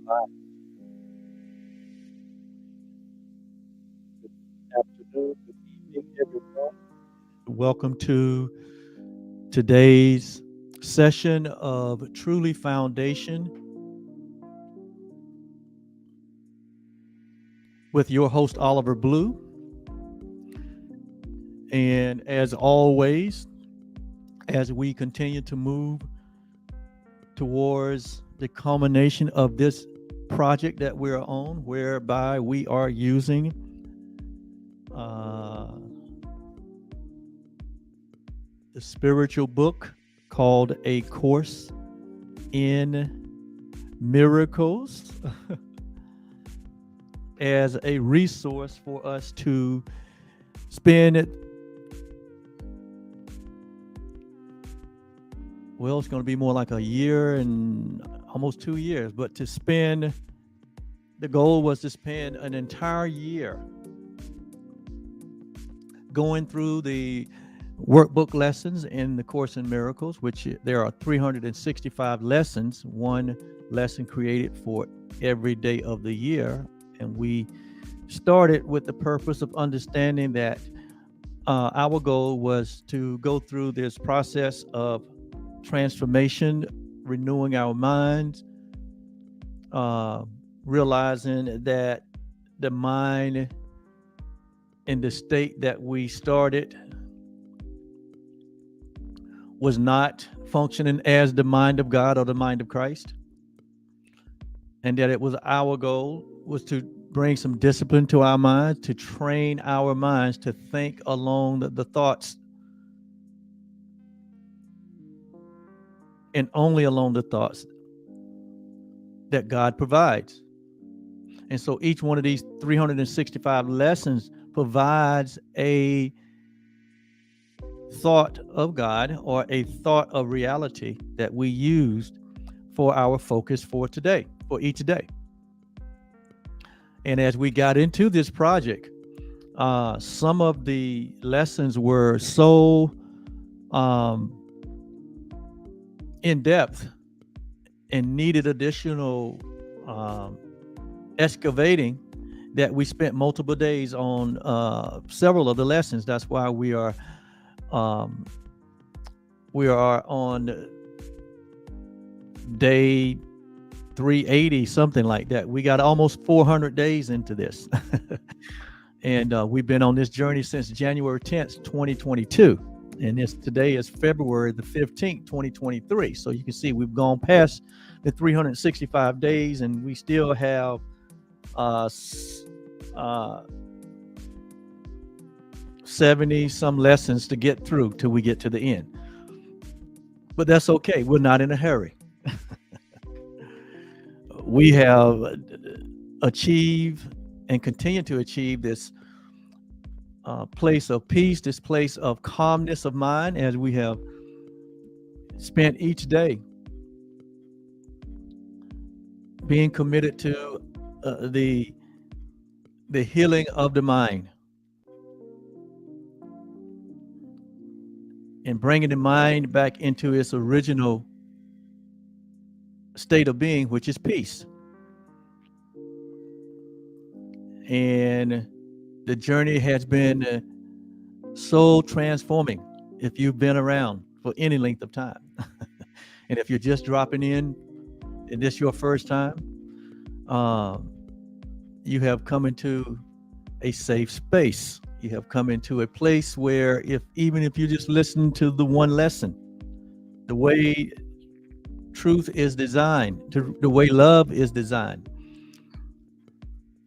Good afternoon, good evening, everyone. Welcome to today's session of Truly Foundation with your host, Oliver Blue. And as always, as we continue to move towards the culmination of this project that we're on, whereby we are using the spiritual book called A Course in Miracles as a resource for us to spend, well, it's going to be more like a year and almost 2 years, but the goal was to spend an entire year going through the workbook lessons in the Course in Miracles, which there are 365 lessons, one lesson created for every day of the year. And we started with the purpose of understanding that our goal was to go through this process of transformation, renewing our minds, realizing that the mind in the state that we started was not functioning as the mind of God or the mind of Christ, and that it was our goal was to bring some discipline to our minds, to train our minds to think along the thoughts and only along the thoughts that God provides. And so each one of these 365 lessons provides a thought of God or a thought of reality that we used for our focus for today, for each day. And as we got into this project, some of the lessons were so in depth and needed additional excavating that we spent multiple days on several of the lessons. That's why we are on day 380, something like that. We got almost 400 days into this. And we've been on this journey since January 10th, 2022. And today is February the 15th, 2023. So you can see we've gone past the 365 days and we still have 70 some lessons to get through till we get to the end. But that's okay. We're not in a hurry. We have achieved and continue to achieve this place of peace, this place of calmness of mind, as we have spent each day being committed to the healing of the mind and bringing the mind back into its original state of being, which is peace. And the journey has been so transforming if you've been around for any length of time. And if you're just dropping in and this is your first time, you have come into a safe space. You have come into a place where even if you just listen to the one lesson, the way truth is designed, the way love is designed,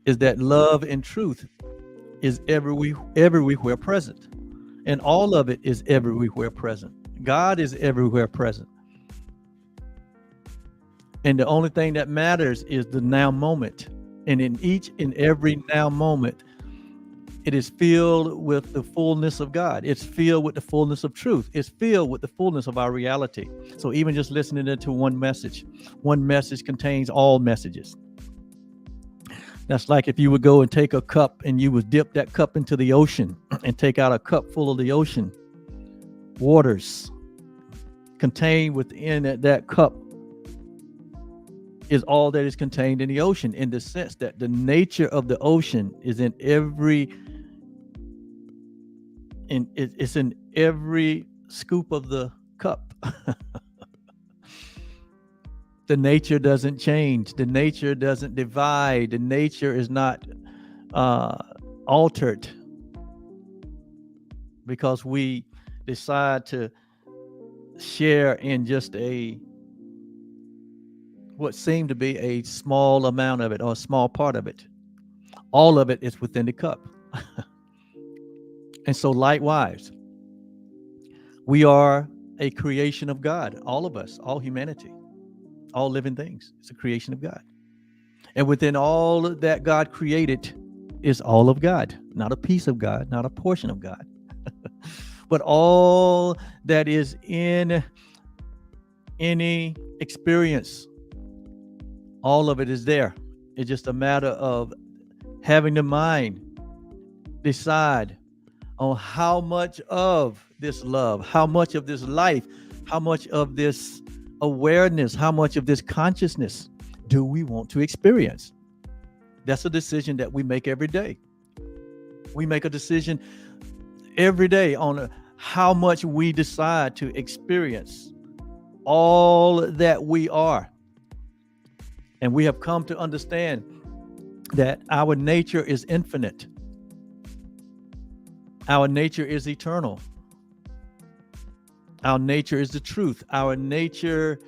is that love and truth is everywhere present. And all of it is everywhere present. God is everywhere present. And the only thing that matters is the now moment. And in each and every now moment, it is filled with the fullness of God. It's filled with the fullness of truth. It's filled with the fullness of our reality. So even just listening to one message contains all messages. That's like if you would go and take a cup and you would dip that cup into the ocean and take out a cup full of the ocean waters. Contained within that cup is all that is contained in the ocean, in the sense that the nature of the ocean is in it's in every scoop of the cup. The nature doesn't change. The nature doesn't divide. The nature is not altered because we decide to share in just what seemed to be a small amount of it, or a small part of it. All of it is within the cup. And so likewise, we are a creation of God. All of us, all humanity, all living things. It's a creation of God. And within all that God created is all of God, not a piece of God, not a portion of God, but all that is in any experience. All of it is there. It's just a matter of having the mind decide on how much of this love, how much of this life, how much of this awareness, how much of this consciousness do we want to experience. That's a decision that we make every day. We make a decision every day on how much we decide to experience all that we are. And we have come to understand that our nature is infinite. Our nature is eternal. Our nature is the truth. Our nature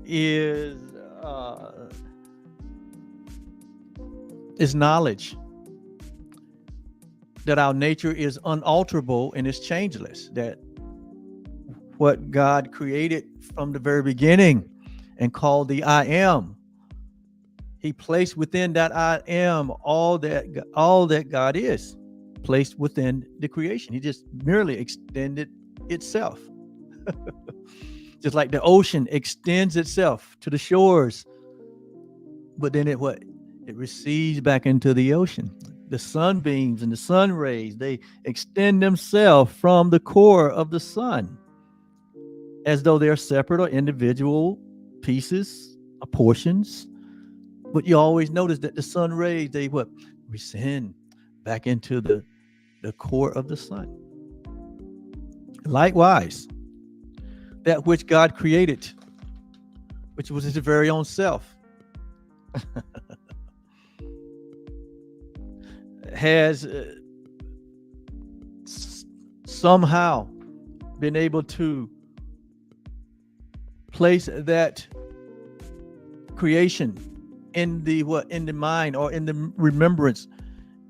is knowledge. That our nature is unalterable and is changeless. That what God created from the very beginning and called the I am, He placed within that I am all that God is, placed within the creation. He just merely extended itself. Just like the ocean extends itself to the shores, but then it recedes back into the ocean. The sunbeams and the sun rays, they extend themselves from the core of the sun as though they're separate or individual pieces or portions. But you always notice that the sun rays, they rescind back into the core of the sun. Likewise, that which God created, which was His very own self, has somehow been able to place that creation in the mind or in the remembrance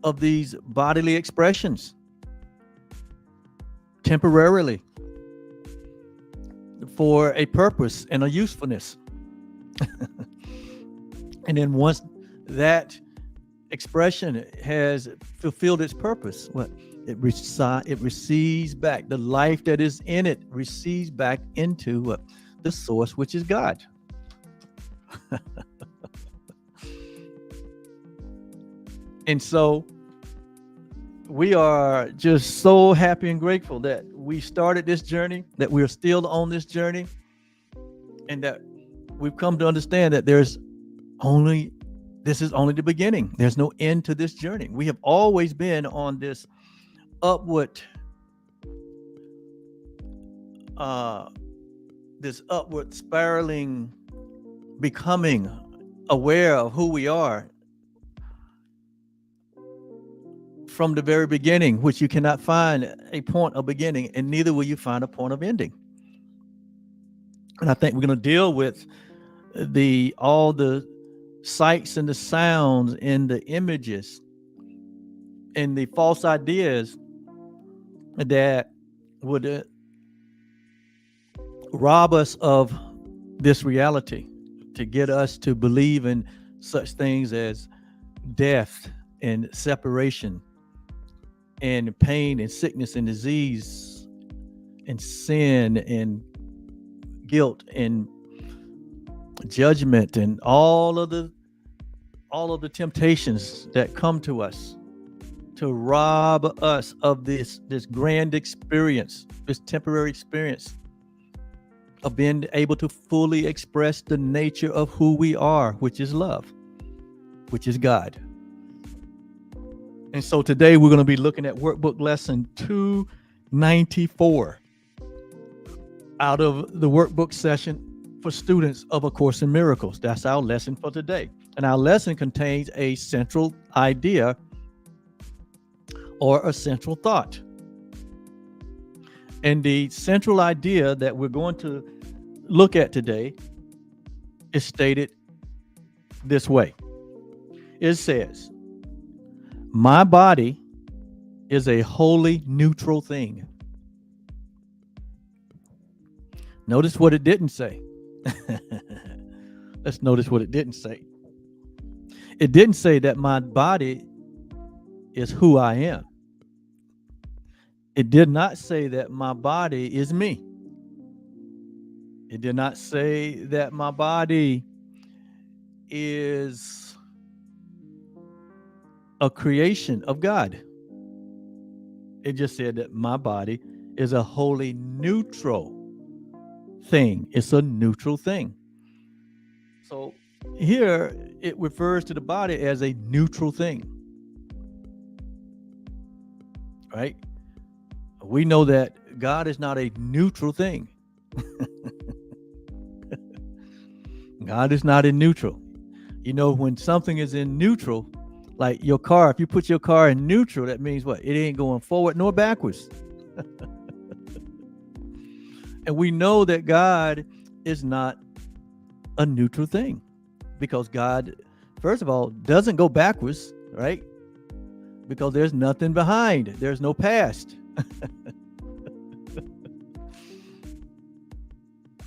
of these bodily expressions temporarily for a purpose and a usefulness. And then once that expression has fulfilled its purpose, it recedes back. The life that is in it recedes back into the source, which is God. And so we are just so happy and grateful that we started this journey, that we're still on this journey, and that we've come to understand that this is only the beginning. There's no end to this journey. We have always been on this upward spiraling, becoming aware of who we are from the very beginning, which you cannot find a point of beginning, and neither will you find a point of ending. And I think we're going to deal with all the sights and the sounds and the images and the false ideas that would rob us of this reality, to get us to believe in such things as death and separation and pain and sickness and disease and sin and guilt and judgment and all of the temptations that come to us to rob us of this grand experience, this temporary experience of being able to fully express the nature of who we are, which is love, which is God. And so today we're going to be looking at workbook lesson 294 out of the workbook session for students of A Course in Miracles. That's our lesson for today. And our lesson contains a central idea or a central thought. And the central idea that we're going to look at today is stated this way. It says, my body is a wholly neutral thing. Notice what it didn't say. Let's notice what it didn't say. It didn't say that my body is who I am. It did not say that my body is me. It did not say that my body is a creation of God. It just said that my body is a wholly neutral thing. It's a neutral thing. So here it refers to the body as a neutral thing, right? We know that God is not a neutral thing. God is not in neutral. You know, when something is in neutral, like your car, if you put your car in neutral, that means what? It ain't going forward nor backwards. And we know that God is not a neutral thing, because God, first of all, doesn't go backwards, right? Because there's nothing behind. There's no past.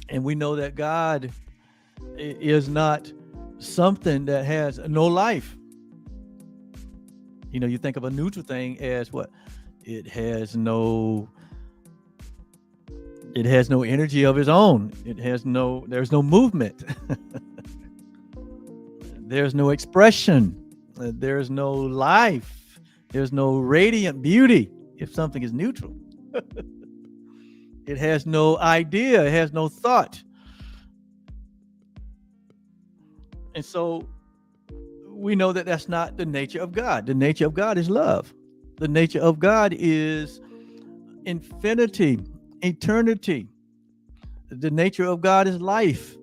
And we know that God is not something that has no life. You know, you think of a neutral thing as what? It has no energy of its own. There's no movement. There's no expression. There's no life. There's no radiant beauty if something is neutral. It has no idea. It has no thought. And so we know that that's not the nature of God. The nature of God is love. The nature of God is infinity, eternity. The nature of God is life.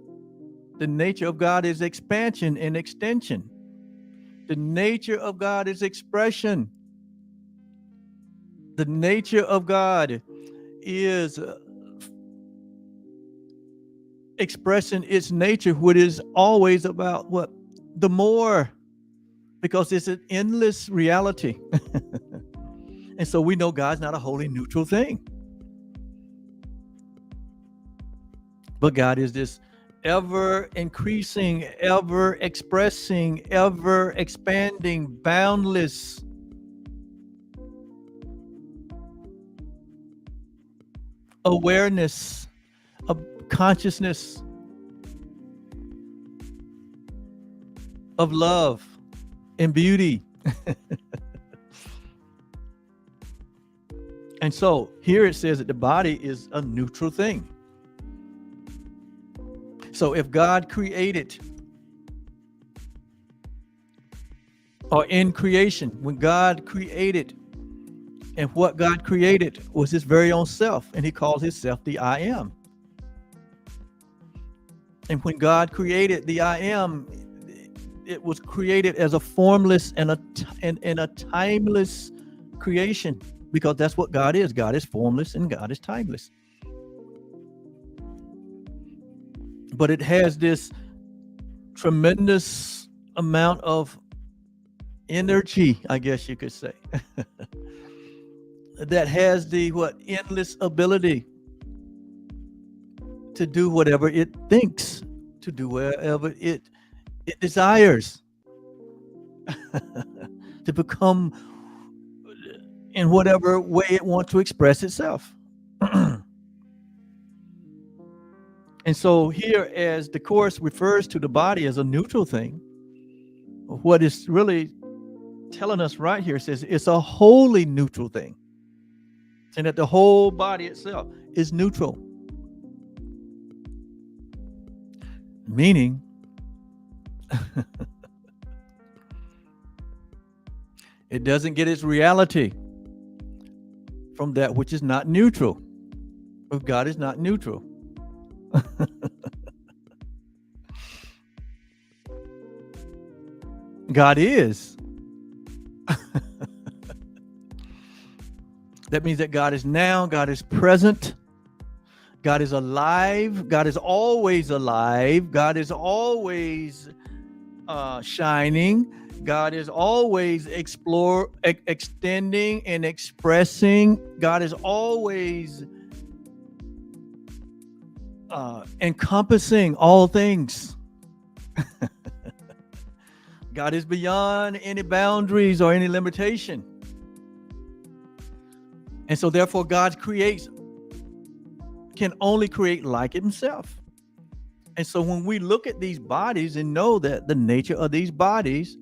The nature of God is expansion and extension. The nature of God is expression. The nature of God is expressing its nature, which is always about what? The more, because it's an endless reality. And so we know God's not a wholly neutral thing. But God is this ever increasing, ever expressing, ever expanding, boundless awareness of consciousness of love and beauty. And so here it says that the body is a neutral thing. So if God created, or in creation, when God created, and what God created was his very own self, and he called himself the I Am. And when God created the I Am, it was created as a formless and a timeless creation, because that's what God is. God is formless and God is timeless. But it has this tremendous amount of energy, I guess you could say, that has the endless ability to do whatever it thinks, to do whatever it desires, to become in whatever way it wants to express itself. And so here, as the Course refers to the body as a neutral thing, what is really telling us right here says it's a wholly neutral thing, and that the whole body itself is neutral. Meaning, it doesn't get its reality from that which is not neutral. But God is not neutral. God is. That means that God is now, God is present, God is alive, God is always alive, God is always shining, God is always extending and expressing, God is always encompassing all things. God is beyond any boundaries or any limitation. And so therefore God can only create like himself. And so when we look at these bodies and know that the nature of these bodies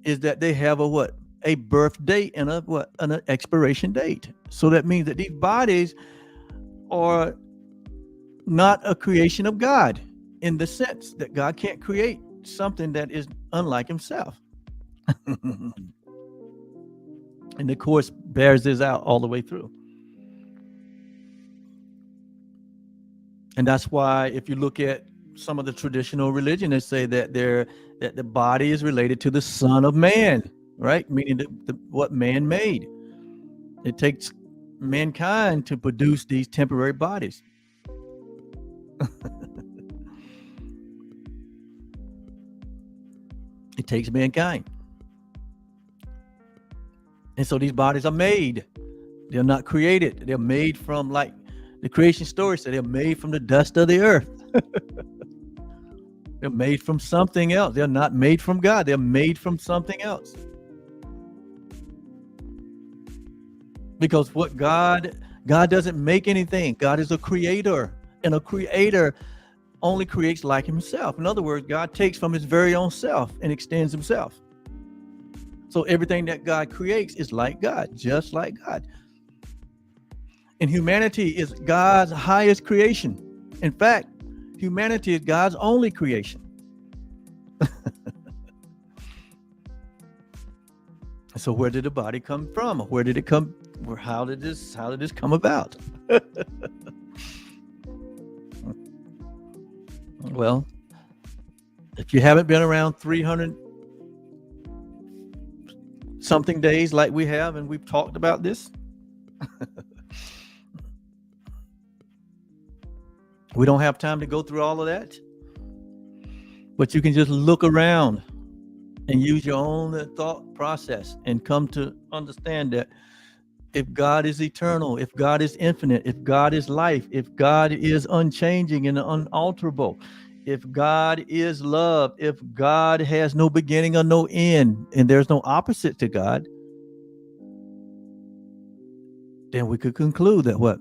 is that they have a birth date and an expiration date. So that means that these bodies are not a creation of God, in the sense that God can't create something that is unlike himself. And the Course bears this out all the way through. And that's why if you look at some of the traditional religion, they say that the body is related to the Son of Man, right? Meaning what man made. It takes mankind to produce these temporary bodies. It takes mankind. And so these bodies are made. They're not created. They're made from, like the creation story said, they're made from the dust of the earth. They're made from something else. They're not made from God. They're made from something else. Because God doesn't make anything. God is a creator. And a creator only creates like himself. In other words, God takes from his very own self and extends himself. So everything that God creates is like God, just like God. And humanity is God's highest creation. In fact, humanity is God's only creation. So where did the body come from? Where did it come? How did this come about? Well, if you haven't been around 300 something days like we have, and we've talked about this, we don't have time to go through all of that, but you can just look around and use your own thought process and come to understand that if God is eternal, if God is infinite, if God is life, if God is unchanging and unalterable, if God is love, if God has no beginning or no end, and there's no opposite to God, then we could conclude that what?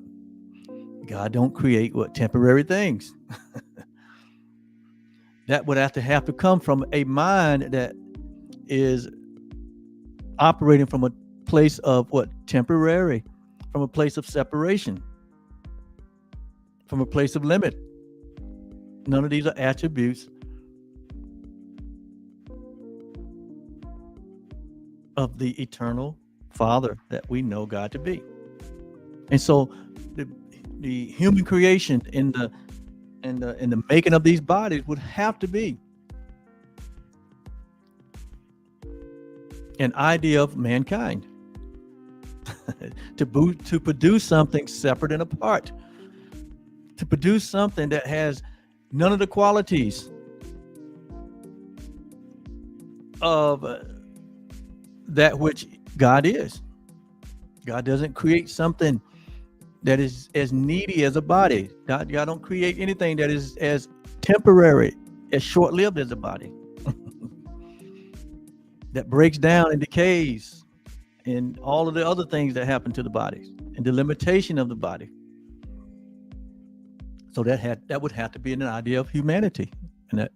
God don't create temporary things. That would have to come from a mind that is operating from a place of temporary, from a place of separation, from a place of limit. None of these are attributes of the eternal Father that we know God to be. And so the human creation in the making of these bodies would have to be an idea of mankind to produce something separate and apart, to produce something that has none of the qualities of that which God is. God doesn't create something that is as needy as a body. God don't create anything that is as temporary, as short-lived as a body. That breaks down and decays, and all of the other things that happen to the bodies, and the limitation of the body. So that would have to be an idea of humanity, and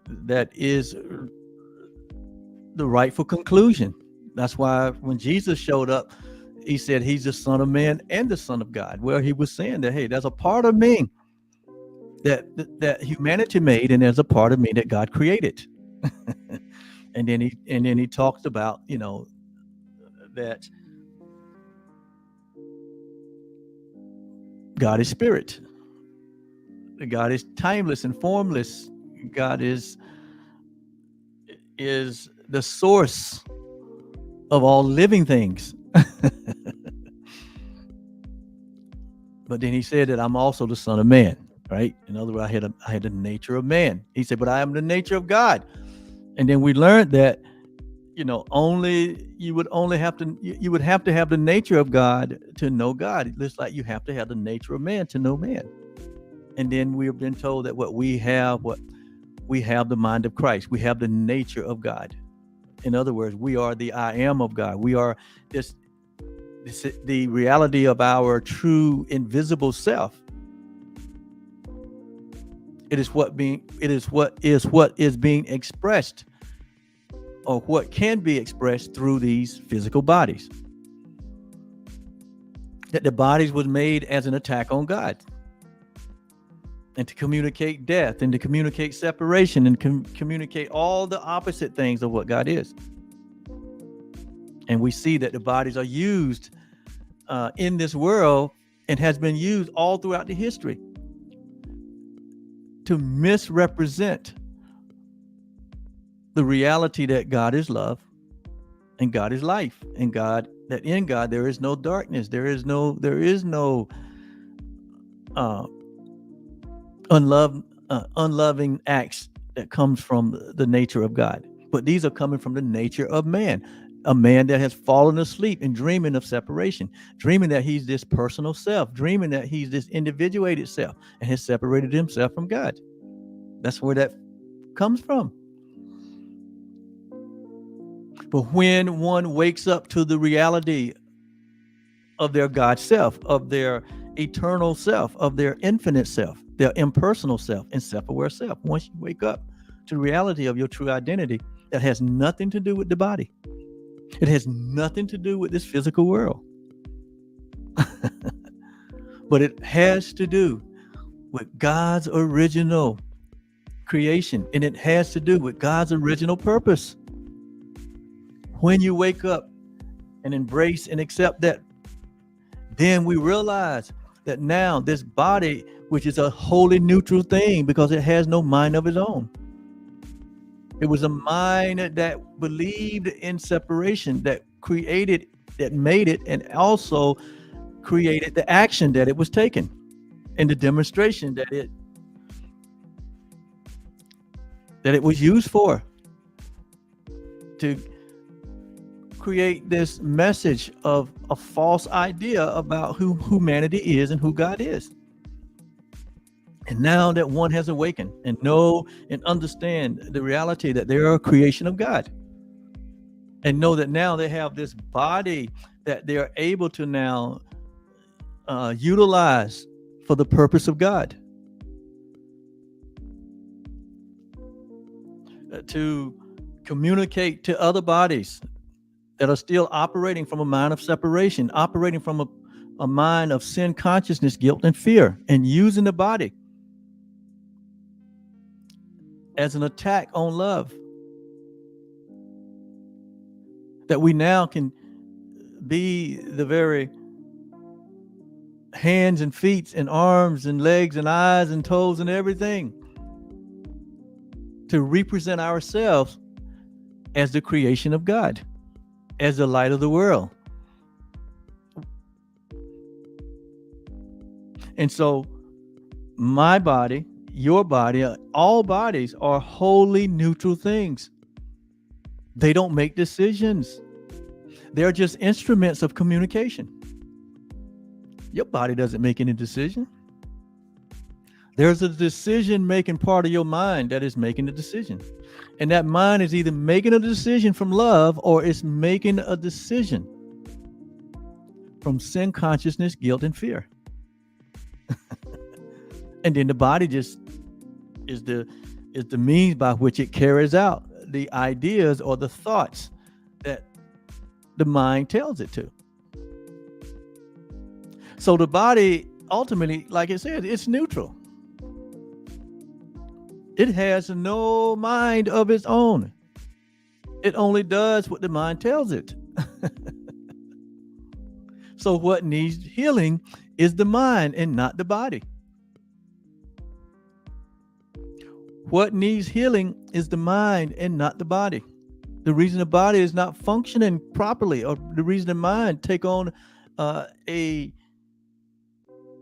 that is the rightful conclusion. That's why when Jesus showed up, he said he's the Son of Man and the Son of God. Well, he was saying that, hey, there's a part of me that humanity made, and there's a part of me that God created. And then he talks about, that God is spirit. God is timeless and formless. God is the source of all living things. But then he said that I'm also the son of man, right? In other words, I had the nature of man. He said, but I am the nature of God. And then we learned that, you would have to have the nature of God to know God. Just like you have to have the nature of man to know man. And then we have been told that we have the mind of Christ. We have the nature of God. In other words, we are the I am of God. We are the reality of our true invisible self. It is what is being expressed, or what can be expressed through these physical bodies. That the bodies was made as an attack on God, and to communicate death, and to communicate separation, and communicate all the opposite things of what God is. And we see that the bodies are used in this world, and has been used all throughout the history, to misrepresent the reality that God is love, and God is life, and that in God there is no darkness, there is no unloving acts that comes from the nature of God. But these are coming from the nature of man, a man that has fallen asleep and dreaming of separation, dreaming that he's this personal self, dreaming that he's this individuated self, and has separated himself from God. That's where that comes from. But when one wakes up to the reality of their God self, of their eternal self, of their infinite self, their impersonal self, and self-aware self, once you wake up to the reality of your true identity, that has nothing to do with the body. It has nothing to do with this physical world. But it has to do with God's original creation, and it has to do with God's original purpose. When you wake up and embrace and accept that, then we realize that now this body, which is a wholly neutral thing because it has no mind of its own. It was a mind that believed in separation, that made it, and also created the action that it was taking, and the demonstration that it was used for, to create this message of a false idea about who humanity is and who God is. And now that one has awakened and know and understand the reality that they are a creation of God, and know that now they have this body that they are able to now utilize for the purpose of God, to communicate to other bodies that are still operating from a mind of separation, operating from a mind of sin consciousness, guilt, and fear, and using the body as an attack on love. That we now can be the very hands and feet and arms and legs and eyes and toes and everything to represent ourselves as the creation of God, as the light of the world. And so my body, your body, all bodies are wholly neutral things. They don't make decisions. They're just instruments of communication. Your body doesn't make any decision. There's a decision-making part of your mind that is making the decision. And that mind is either making a decision from love, or it's making a decision from sin consciousness, guilt, and fear. And then the body just is the means by which it carries out the ideas or the thoughts that the mind tells it to. So the body ultimately, like I said, it's neutral. It has no mind of its own. It only does what the mind tells it. So what needs healing is the mind and not the body. What needs healing is the mind and not the body. The reason the body is not functioning properly, or the reason the mind take on an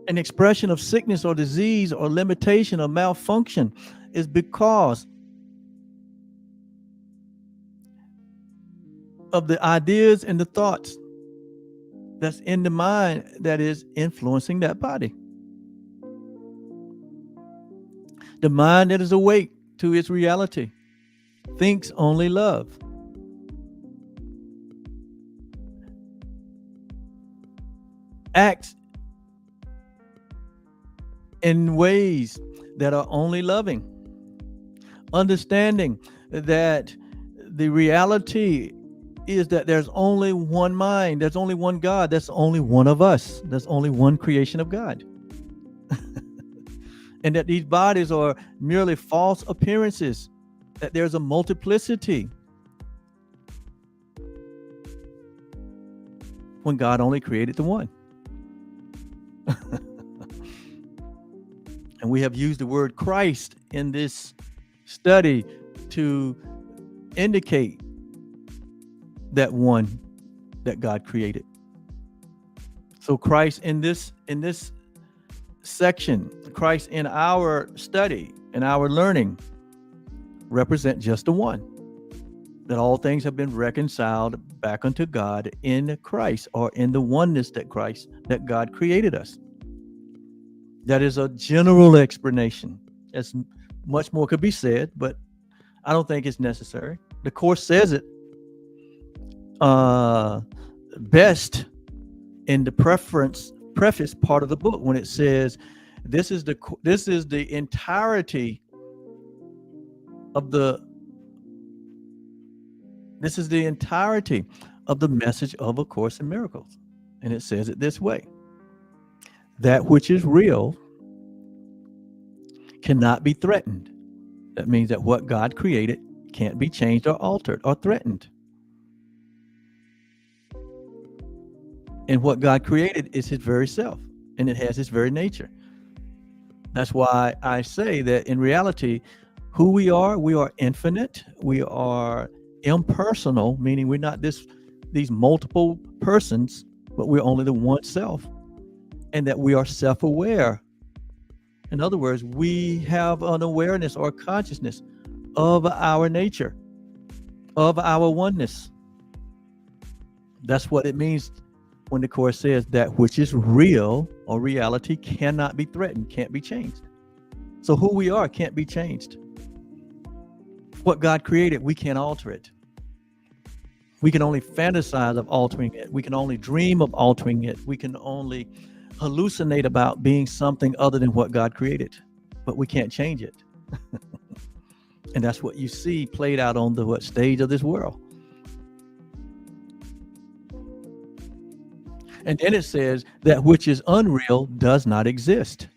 expression of sickness or disease or limitation or malfunction, is because of the ideas and the thoughts that's in the mind that is influencing that body. The mind that is awake to its reality thinks only love. Acts in ways that are only loving. Understanding that the reality is that there's only one mind, there's only one God, there's only one of us, there's only one creation of God. And that these bodies are merely false appearances, that there's a multiplicity when God only created the one. And we have used the word Christ in this study to indicate that one that God created. So Christ in this section, Christ in our study, in our learning, represent just the one. That all things have been reconciled back unto God in Christ, or in the oneness that God created us. That is a general explanation. As much more could be said, but I don't think it's necessary. The Course says it best in the preface part of the book, when it says this is the entirety of the message of A Course in Miracles. And it says it this way: that which is real cannot be threatened. That means that what God created can't be changed or altered or threatened. And what God created is his very self, and it has his very nature. That's why I say that in reality, who we are infinite, we are impersonal, meaning we're not these multiple persons, but we're only the one self, and that we are self-aware. In other words, we have an awareness or consciousness of our nature, of our oneness. That's what it means when the Course says that which is real or reality cannot be threatened, can't be changed. So who we are can't be changed. What God created, we can't alter it. We can only fantasize of altering it. We can only dream of altering it. We can only hallucinate about being something other than what God created, but we can't change it. And that's what you see played out on the stage of this world. And then it says that which is unreal does not exist.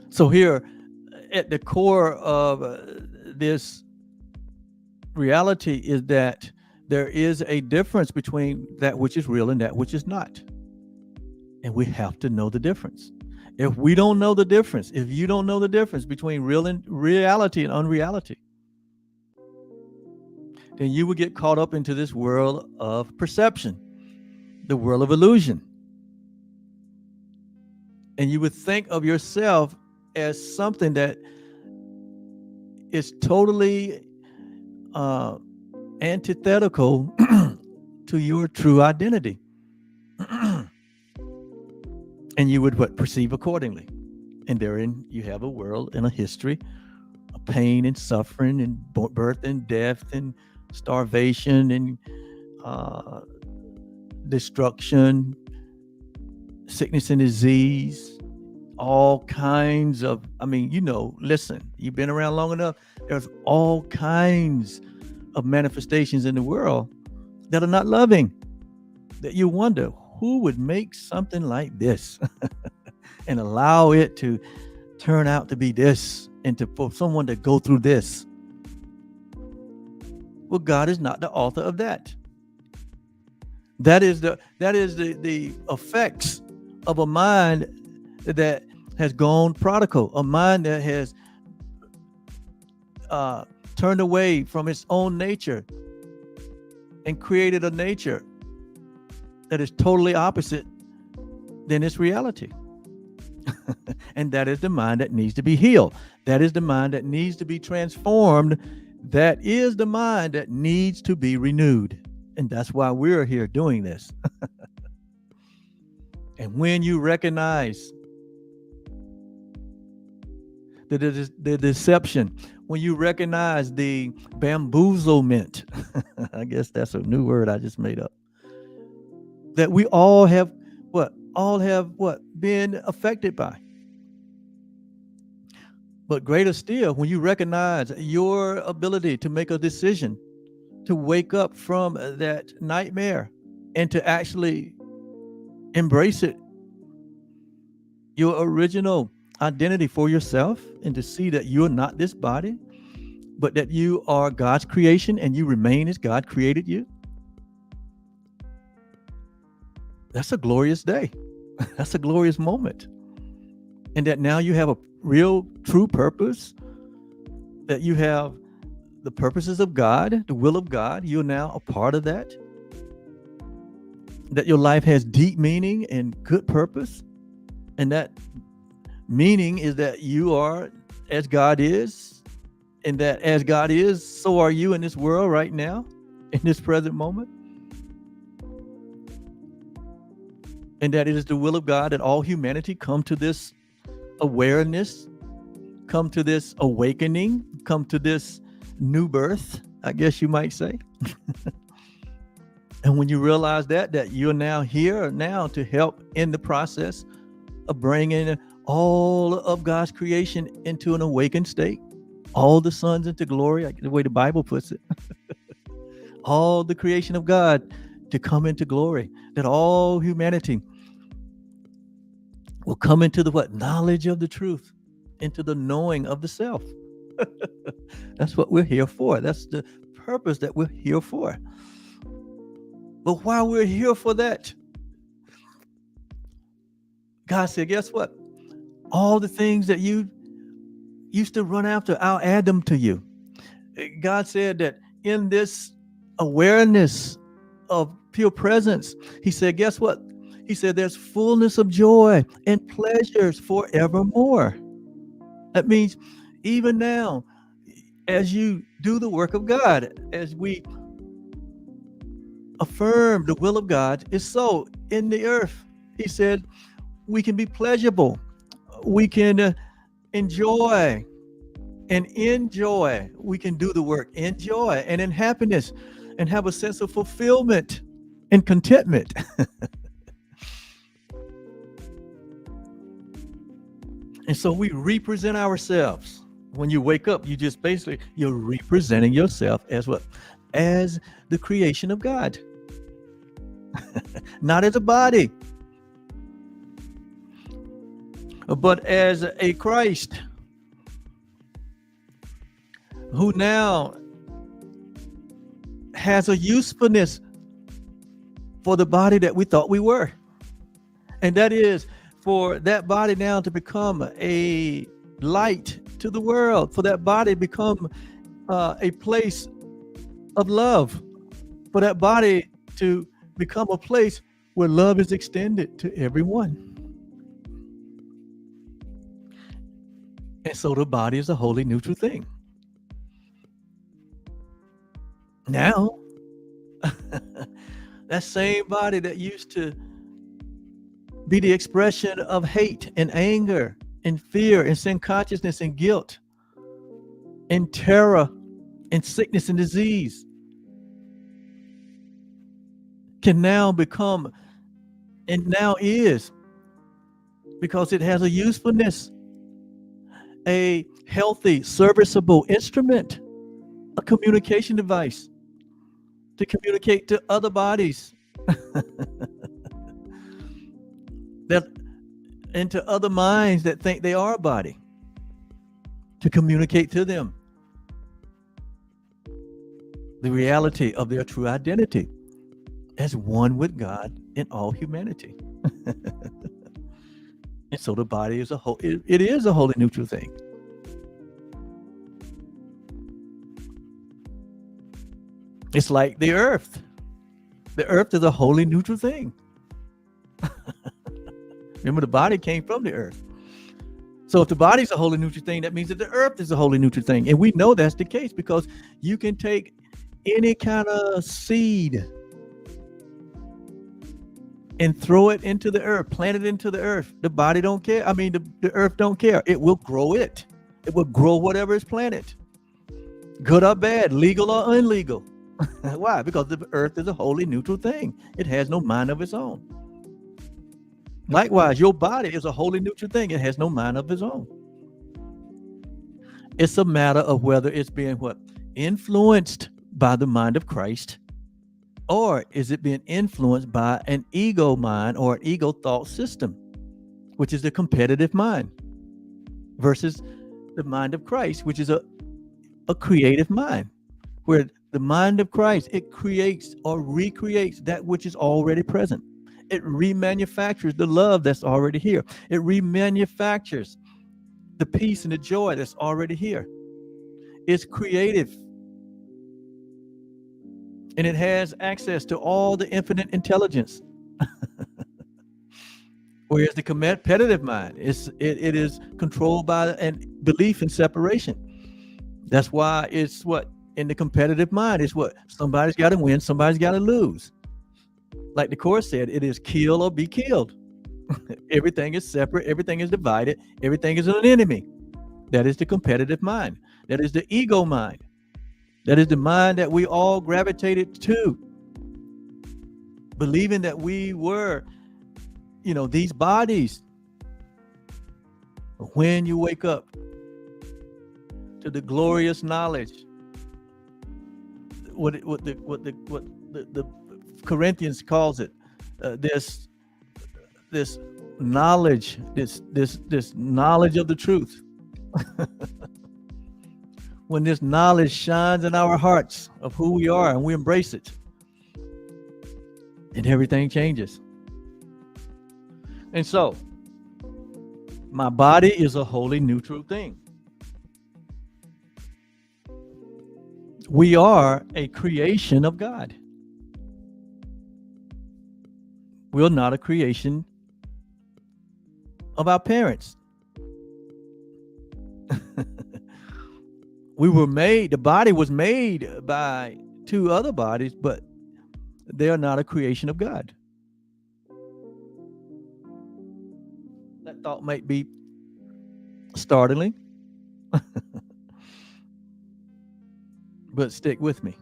So here, at the core of this reality is that there is a difference between that which is real and that which is not. And we have to know the difference. If we don't know the difference, if you don't know the difference between reality and unreality, then you will get caught up into this world of perception, the world of illusion. And you would think of yourself as something that is totally antithetical to your true identity. And you would perceive accordingly. And therein you have a world and a history of pain and suffering and birth and death and starvation and destruction, sickness and disease, all kinds of, listen, you've been around long enough. There's all kinds of manifestations in the world that are not loving, that you wonder who would make something like this and allow it to turn out to be this, and for someone to go through this. Well, God is not the author of that. That is the effects of a mind that has gone prodigal, a mind that has turned away from its own nature and created a nature that is totally opposite than its reality. And that is the mind that needs to be healed. That is the mind that needs to be transformed. That is the mind that needs to be renewed. And that's why we're here doing this. And when you recognize the deception, when you recognize the bamboozlement, I guess that's a new word I just made up, that we all have been affected by. But greater still, when you recognize your ability to make a decision, to wake up from that nightmare and to actually embrace it, your original identity for yourself, and to see that you're not this body, but that you are God's creation and you remain as God created you. That's a glorious day. That's a glorious moment. And that now you have a real, true purpose, that you have the purposes of God, the will of God. You're now a part of that. That your life has deep meaning and good purpose. And that meaning is that you are as God is, and that as God is, so are you in this world right now, in this present moment. And that it is the will of God that all humanity come to this awareness, come to this awakening, come to this new birth, I guess you might say. And when you realize that you're now here now to help in the process of bringing all of God's creation into an awakened state, all the sons into glory, like the way the Bible puts it, all the creation of God to come into glory, that all humanity will come into the knowledge of the truth, into the knowing of the self. That's what we're here for. That's the purpose that we're here for. But while we're here for that, God said, guess what? All the things that you used to run after, I'll add them to you. God said that in this awareness of pure presence, he said, guess what? He said, there's fullness of joy and pleasures forevermore. That means even now, as you do the work of God, as we affirm the will of God is so in the earth, he said, we can be pleasurable. We can enjoy. We can do the work in joy and in happiness and have a sense of fulfillment and contentment. And so we represent ourselves. When you wake up, you're representing yourself as what? As the creation of God. Not as a body, but as a Christ who now has a usefulness for the body that we thought we were. And that is for that body now to become a light to the world, for that body to become a place of love, for that body to become a place where love is extended to everyone. And so the body is a wholly neutral thing. Now, that same body that used to be the expression of hate and anger and fear and sin consciousness and guilt and terror and sickness and disease can now become, and now is, because it has a usefulness, a healthy, serviceable instrument, a communication device to communicate to other bodies that into other minds that think they are a body. to communicate to them the reality of their true identity as one with God in all humanity. And so the body is a whole, it is a wholly neutral thing. It's like the earth. The earth is a wholly neutral thing. Remember, the body came from the earth. So if the body's a wholly neutral thing, that means that the earth is a wholly neutral thing. And we know that's the case because you can take any kind of seed and throw it into the earth, plant it into the earth. The body don't care. I mean, the earth don't care. It will grow it. It will grow whatever is planted, good or bad, legal or illegal. Why? Because the earth is a wholly neutral thing. It has no mind of its own. Likewise, your body is a wholly neutral thing. It has no mind of its own. It's a matter of whether it's being what? Influenced by the mind of Christ, or is it being influenced by an ego mind or an ego thought system, which is the competitive mind, versus the mind of Christ, which is a creative mind, where the mind of Christ, it creates or recreates that which is already present. It remanufactures the love that's already here. It remanufactures the peace and the joy that's already here. It's creative. And it has access to all the infinite intelligence. Whereas the competitive mind, it is controlled by and belief in separation. That's why it's what? In the competitive mind, it's what? Somebody's got to win, somebody's got to lose. Like the Course said, it is kill or be killed. Everything is separate, everything is divided, everything is an enemy. That is the competitive mind. That is the ego mind. That is the mind that we all gravitated to, believing that we were, these bodies. But when you wake up to the glorious knowledge, what the Corinthians calls it, this knowledge, this knowledge of the truth. When this knowledge shines in our hearts of who we are and we embrace it, and everything changes. And so, my body is a wholly neutral thing. We are a creation of God. We're not a creation of our parents. The body was made by two other bodies, but they are not a creation of God. That thought might be startling, but stick with me.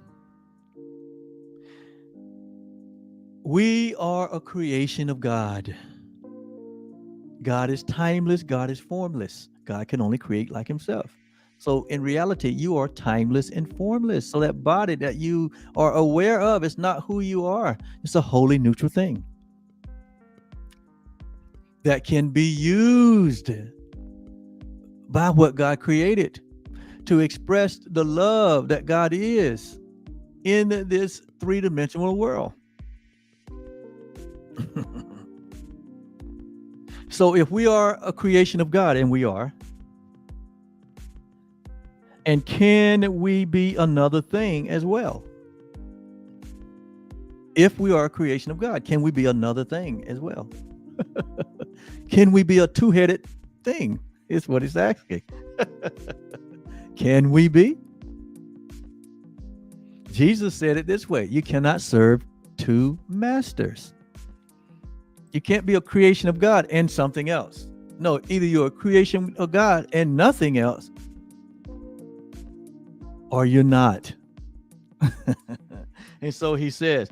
We are a creation of God. God is timeless. God is formless. God can only create like himself. So in reality, you are timeless and formless. So that body that you are aware of is not who you are. It's a wholly neutral thing that can be used by what God created to express the love that God is in this three-dimensional world. So if we are a creation of God, and we are, and can we be another thing as well? If we are a creation of God, can we be another thing as well? Can we be a two-headed thing? Is what it's asking. Can we be? Jesus said it this way: you cannot serve two masters. You can't be a creation of God and something else. No, either you're a creation of God and nothing else, or you're not. And so he says,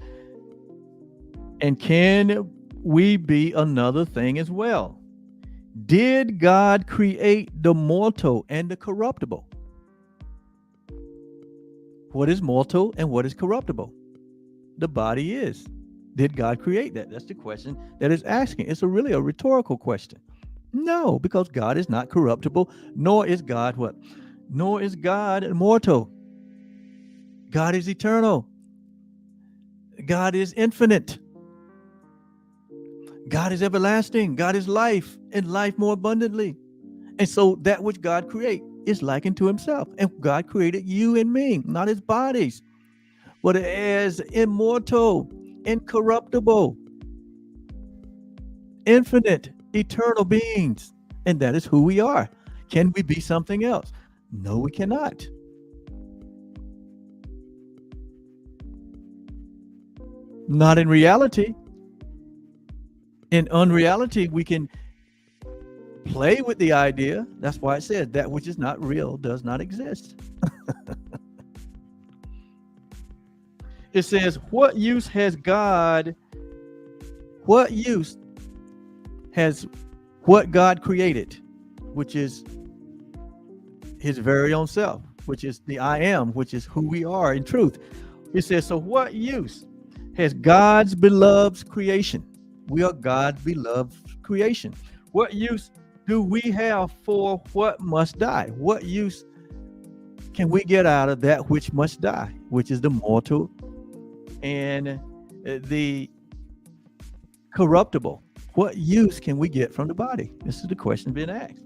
and can we be another thing as well? Did God create the mortal and the corruptible? What is mortal and what is corruptible? The body is. Did God create that? That's the question that is asking. It's really a rhetorical question. No, because God is not corruptible, nor is God what? nor is God immortal. God is eternal. God is infinite. God is everlasting. God is life, and life more abundantly. And so that which God created is likened to himself. And God created you and me, not as bodies, but as immortal, incorruptible, infinite, eternal beings. And that is who we are. Can we be something else? No, we cannot. Not in reality. In unreality, we can play with the idea. That's why it says that which is not real does not exist. It says, what use has God what God created, which is his very own self, which is the I am, which is who we are in truth. It says, so what use has God's beloved creation? We are God's beloved creation. What use do we have for what must die? What use can we get out of that which must die, which is the mortal and the corruptible? What use can we get from the body? This is the question being asked.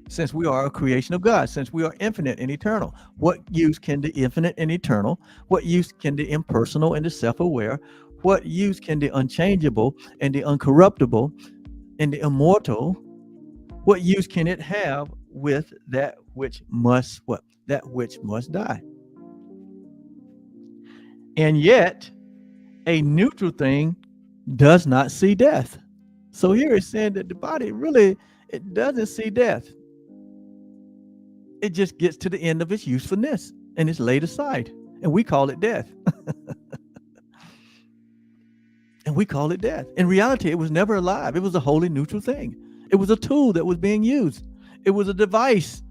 Since we are a creation of God, since we are infinite and eternal, what use can the infinite and eternal, what use can the impersonal and the self-aware, what use can the unchangeable and the uncorruptible and the immortal, what use can it have with that which must die? And yet a neutral thing does not see death. So here it's saying that the body really, it doesn't see death. It just gets to the end of its usefulness and it's laid aside, and we call it death. And we call it death. In reality, it was never alive. It was a wholly neutral thing. It was a tool that was being used. It was a device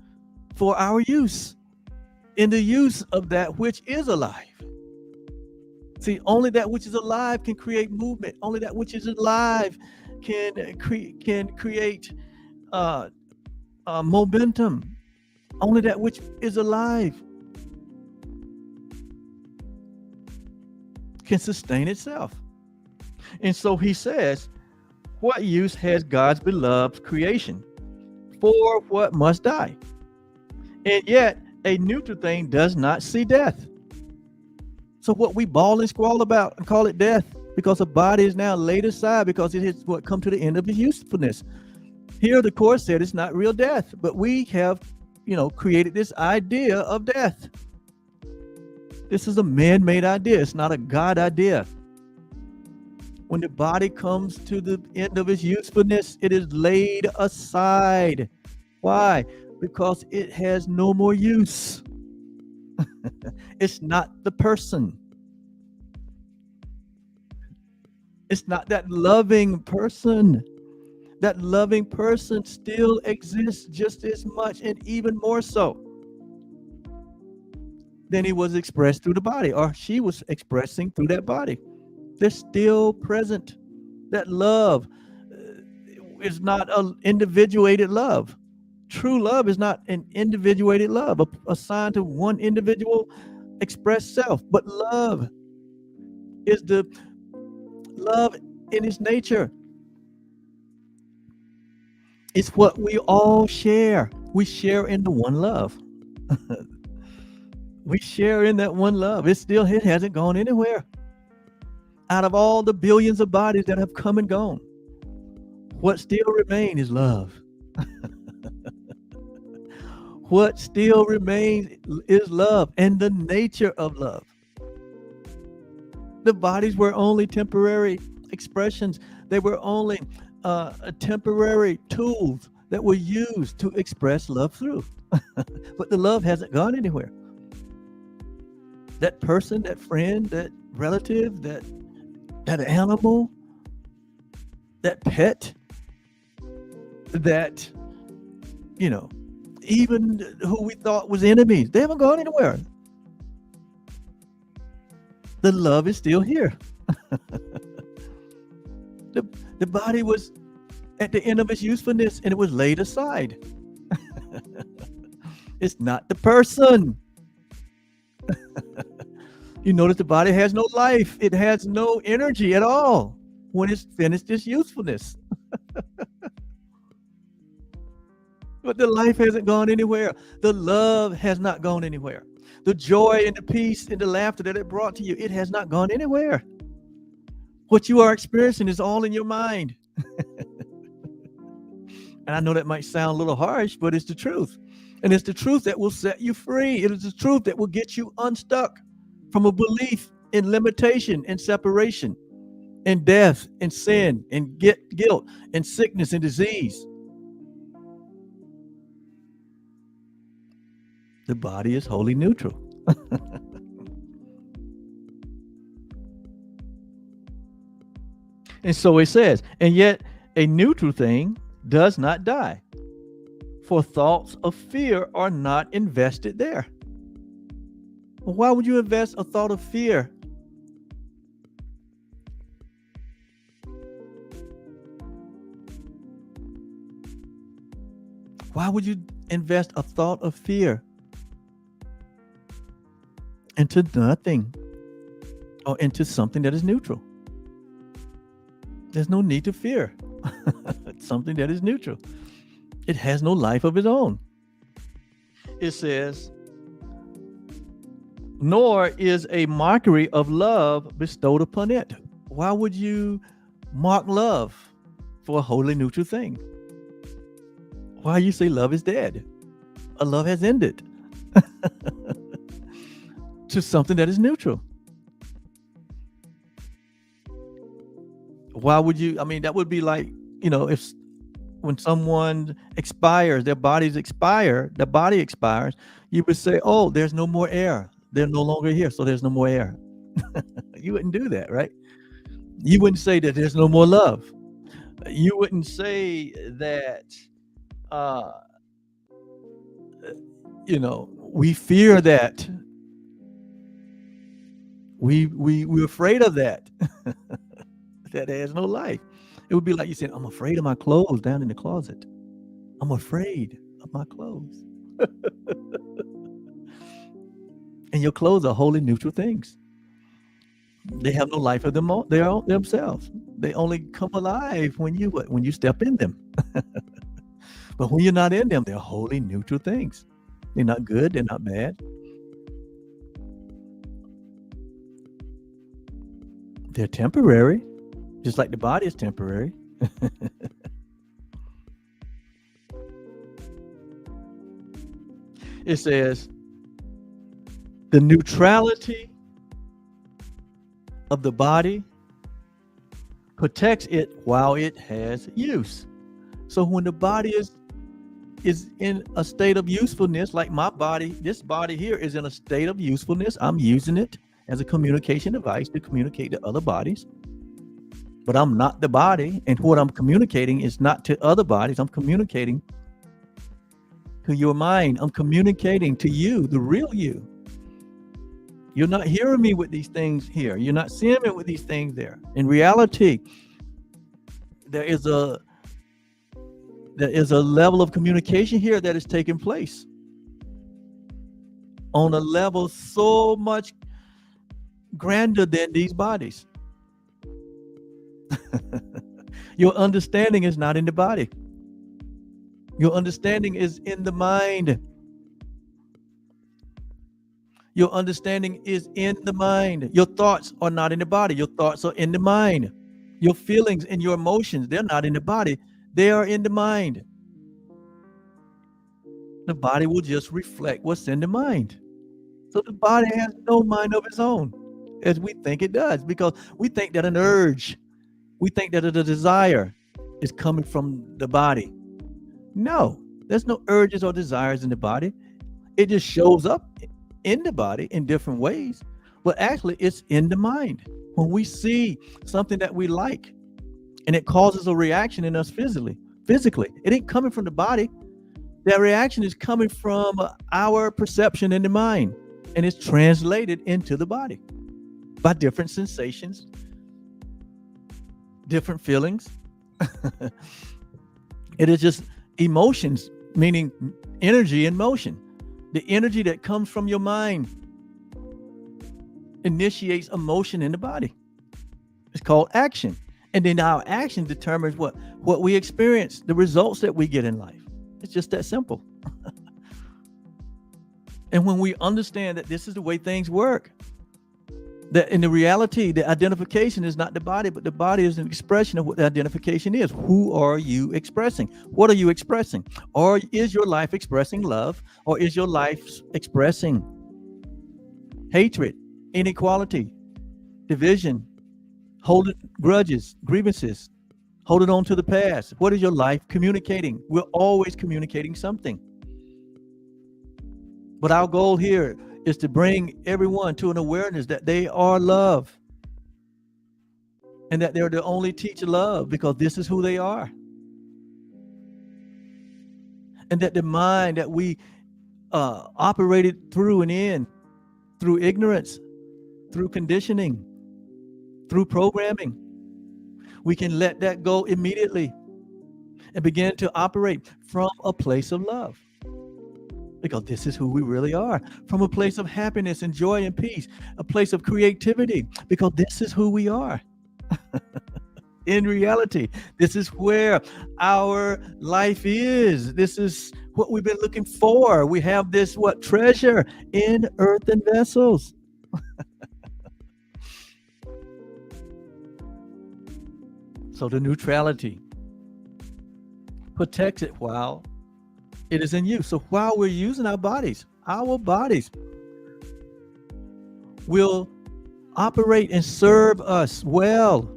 for our use in the use of that which is alive. See, only that which is alive can create movement. Only that which is alive can create momentum. Only that which is alive can sustain itself. And so he says, what use has God's beloved creation for what must die? And yet a neutral thing does not see death. So what we bawl and squall about and call it death, because the body is now laid aside because it has come to the end of its usefulness. Here the course said it's not real death, but we have, created this idea of death. This is a man-made idea. It's not a God idea. When the body comes to the end of its usefulness, it is laid aside. Why? Because it has no more use. It's not the person. It's not that loving person. That loving person still exists just as much and even more so than he was expressed through the body, or she was expressing through that body. They're still present. That love is not an individuated love. True love is not an individuated love, assigned to one individual expressed self. But love is the love in its nature. It's what we all share. We share in the one love. We share in that one love. It hasn't gone anywhere. Out of all the billions of bodies that have come and gone, what still remains is love. What still remains is love and the nature of love. The bodies were only temporary expressions. They were only temporary tools that were used to express love through. But the love hasn't gone anywhere. That person, that friend, that relative, that animal, that pet, that, even who we thought was enemies, they haven't gone anywhere. The love is still here. The body was at the end of its usefulness and it was laid aside. It's not the person. You notice the body has no life. It has no energy at all when it's finished its usefulness. But the life hasn't gone anywhere. The love has not gone anywhere. The joy and the peace and the laughter that it brought to you, it has not gone anywhere. What you are experiencing is all in your mind. And I know that might sound a little harsh, but it's the truth. And it's the truth that will set you free. It is the truth that will get you unstuck from a belief in limitation and separation and death and sin and guilt and sickness and disease. The body is wholly neutral. And so it says, and yet a neutral thing does not die, for thoughts of fear are not invested there. Well, why would you invest a thought of fear? Why would you invest a thought of fear into nothing or into something that is neutral? There's no need to fear something that is neutral. It has no life of its own. It says, nor is a mockery of love bestowed upon it. Why would you mock love for a wholly neutral thing? Why you say love is dead? A love has ended to something that is neutral. Why would you? I mean, that would be like, if when someone expires, their body expires, you would say, oh, there's no more air. They're no longer here, so there's no more air. You wouldn't do that, right? You wouldn't say that there's no more love. You wouldn't say that, we fear that. We're afraid of that. That has no life. It would be like you said, I'm afraid of my clothes down in the closet. I'm afraid of my clothes. And your clothes are wholly neutral things. They have no life of them themselves. They only come alive when you step in them. But when you're not in them, they're wholly neutral things. They're not good. They're not bad. They're temporary, just like the body is temporary. It says, the neutrality of the body protects it while it has use. So when the body is in a state of usefulness, like my body, this body here is in a state of usefulness. I'm using it as a communication device to communicate to other bodies. But I'm not the body, and what I'm communicating is not to other bodies. I'm communicating to your mind. I'm communicating to you, the real you. You're not hearing me with these things here. You're not seeing me with these things there. In reality, there is a level of communication here that is taking place on a level so much grander than these bodies. Your understanding is not in the body. Your understanding is in the mind. Your understanding is in the mind. Your thoughts are not in the body. Your thoughts are in the mind. Your feelings and your emotions, they're not in the body. They are in the mind. The body will just reflect what's in the mind. So the body has no mind of its own, as we think it does, because we think that an urge, we think that a desire is coming from the body. No, there's no urges or desires in the body. It just shows up in the body in different ways, but actually it's in the mind. When we see something that we like and it causes a reaction in us physically, it ain't coming from the body. That reaction is coming from our perception in the mind, and it's translated into the body by different sensations, different feelings. It is just emotions, meaning energy in motion. The energy that comes from your mind initiates emotion in the body. It's called action. And then our action determines what we experience, the results that we get in life. It's just that simple. And when we understand that this is the way things work, that in the reality, the identification is not the body, but the body is an expression of what the identification is. Who are you expressing? What are you expressing? Or is your life expressing love? Or is your life expressing hatred, inequality, division, holding grudges, grievances, holding on to the past? What is your life communicating? We're always communicating something. But our goal here is to bring everyone to an awareness that they are love and that they're the only teacher love, because this is who they are. And that the mind that we operated through and in, through ignorance, through conditioning, through programming, we can let that go immediately and begin to operate from a place of love. Because this is who we really are, from a place of happiness and joy and peace, a place of creativity, because this is who we are. In reality, this is where our life is. This is what we've been looking for. We have this treasure in earthen vessels. So the neutrality protects it while it is in use. So while we're using our bodies will operate and serve us well,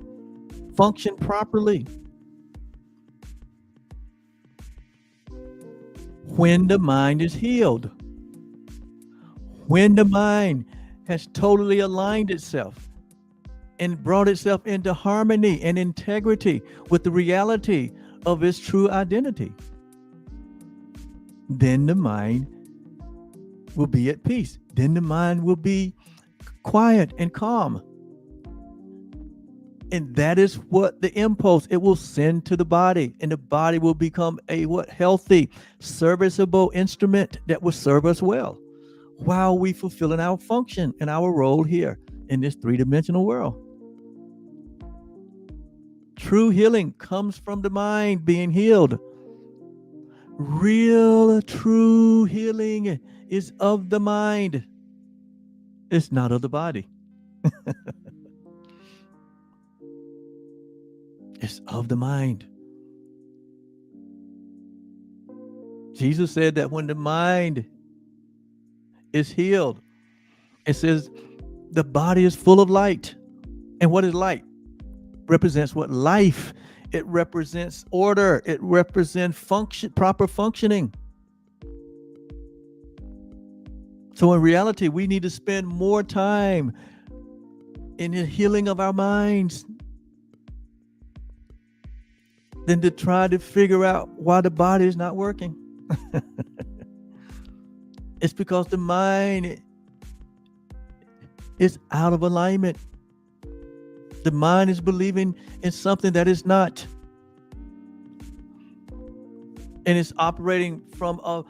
function properly. When the mind is healed, when the mind has totally aligned itself and brought itself into harmony and integrity with the reality of its true identity, then the mind will be at peace. Then the mind will be quiet and calm. And that is what the impulse it will send to the body, and the body will become a healthy, serviceable instrument that will serve us well while we fulfilling our function and our role here in this three-dimensional world. True healing comes from the mind being healed. Real, true healing is of the mind. It's not of the body. It's of the mind. Jesus said that when the mind is healed, it says the body is full of light. And what is light? Represents what? Life. It represents order. It represents function, proper functioning. So in reality, we need to spend more time in the healing of our minds than to try to figure out why the body is not working. It's because the mind is out of alignment. The mind is believing in something that is not. And it's operating from a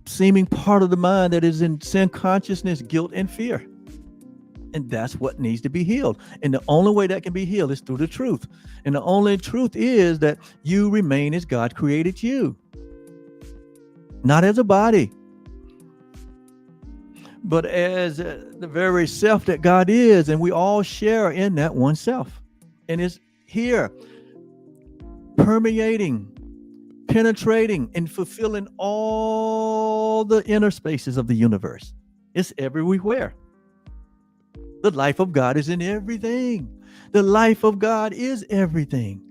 seeming part of the mind that is in sin consciousness, guilt, and fear. And that's what needs to be healed. And the only way that can be healed is through the truth. And the only truth is that you remain as God created you. Not as a body, but as the very self that God is. And we all share in that one self. And it's here, permeating, penetrating, and fulfilling all the inner spaces of the universe. It's everywhere. The life of God is in everything. The life of God is everything.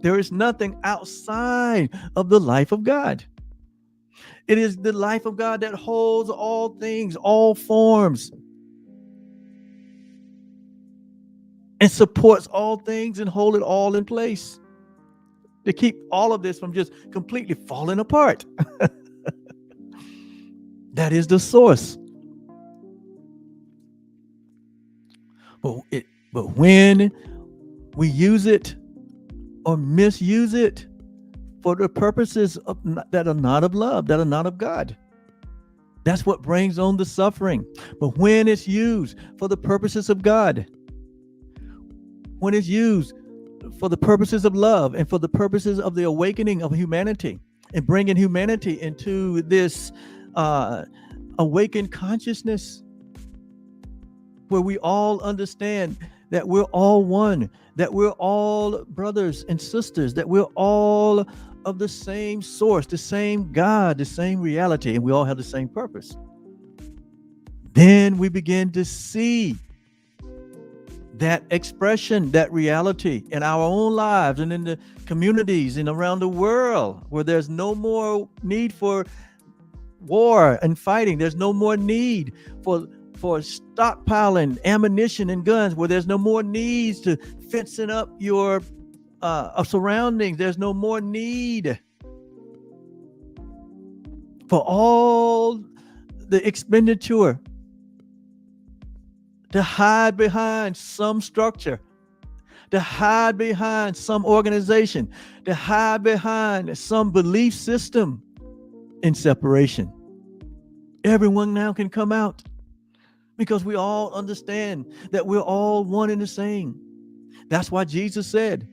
There is nothing outside of the life of God. It is the life of God that holds all things, all forms, and supports all things and hold it all in place to keep all of this from just completely falling apart. That is the source. But when we use it or misuse it for the purposes that are not of love, that are not of God, That's what brings on the suffering. But when it's used for the purposes of God, when it's used for the purposes of love and for the purposes of the awakening of humanity and bringing humanity into this awakened consciousness where we all understand that we're all one, that we're all brothers and sisters, that we're all of the same source, the same God, the same reality, and we all have the same purpose. Then we begin to see that expression, that reality in our own lives and in the communities and around the world, where there's no more need for war and fighting. There's no more need for stockpiling ammunition and guns, where there's no more needs to fencing up your surroundings. There's no more need for all the expenditure to hide behind some structure, to hide behind some organization, to hide behind some belief system in separation. Everyone now can come out because we all understand that we're all one and the same. That's why Jesus said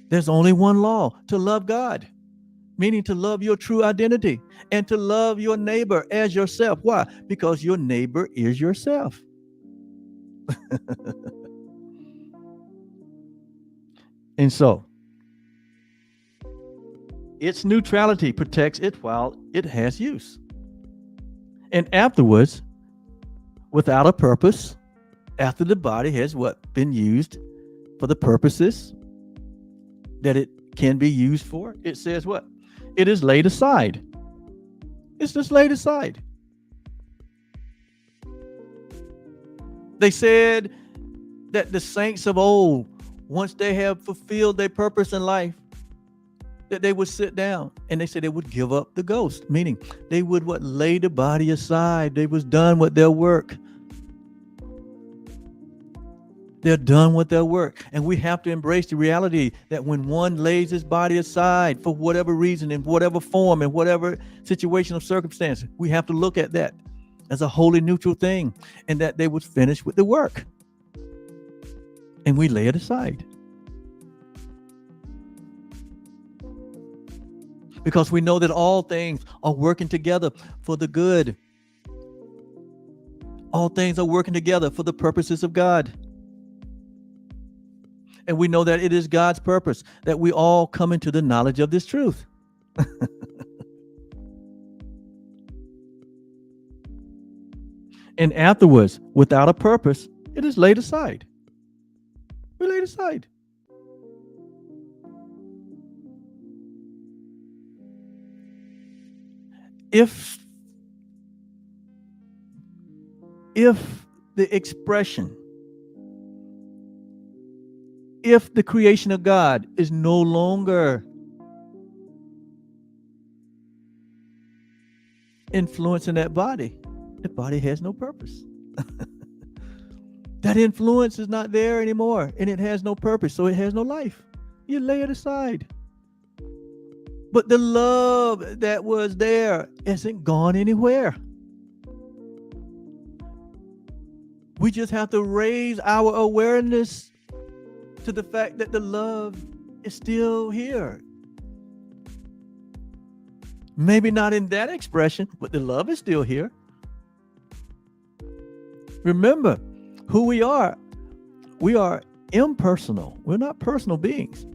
there's only one law: to love God, meaning to love your true identity and to love your neighbor as yourself. Why? Because your neighbor is yourself. And so its neutrality protects it while it has use. And afterwards, without a purpose, after the body has been used for the purposes that it can be used for, it says what? It is laid aside. It's just laid aside. They said that the saints of old, once they have fulfilled their purpose in life, that they would sit down and they said they would give up the ghost, meaning they would lay the body aside. They was done with their work. They're done with their work. And we have to embrace the reality that when one lays his body aside for whatever reason, in whatever form, in whatever situation or circumstance, we have to look at that as a wholly neutral thing, and that they would finish with the work. And we lay it aside. Because we know that all things are working together for the good. All things are working together for the purposes of God. And we know that it is God's purpose that we all come into the knowledge of this truth. And afterwards, without a purpose, it is laid aside. We laid aside. If the expression, if the creation of God is no longer influencing that body, the body has no purpose. That influence is not there anymore, and it has no purpose, so it has no life. You lay it aside. But the love that was there isn't gone anywhere. We just have to raise our awareness to the fact that the love is still here. Maybe not in that expression, but the love is still here. Remember who we are. We are impersonal. We're not personal beings.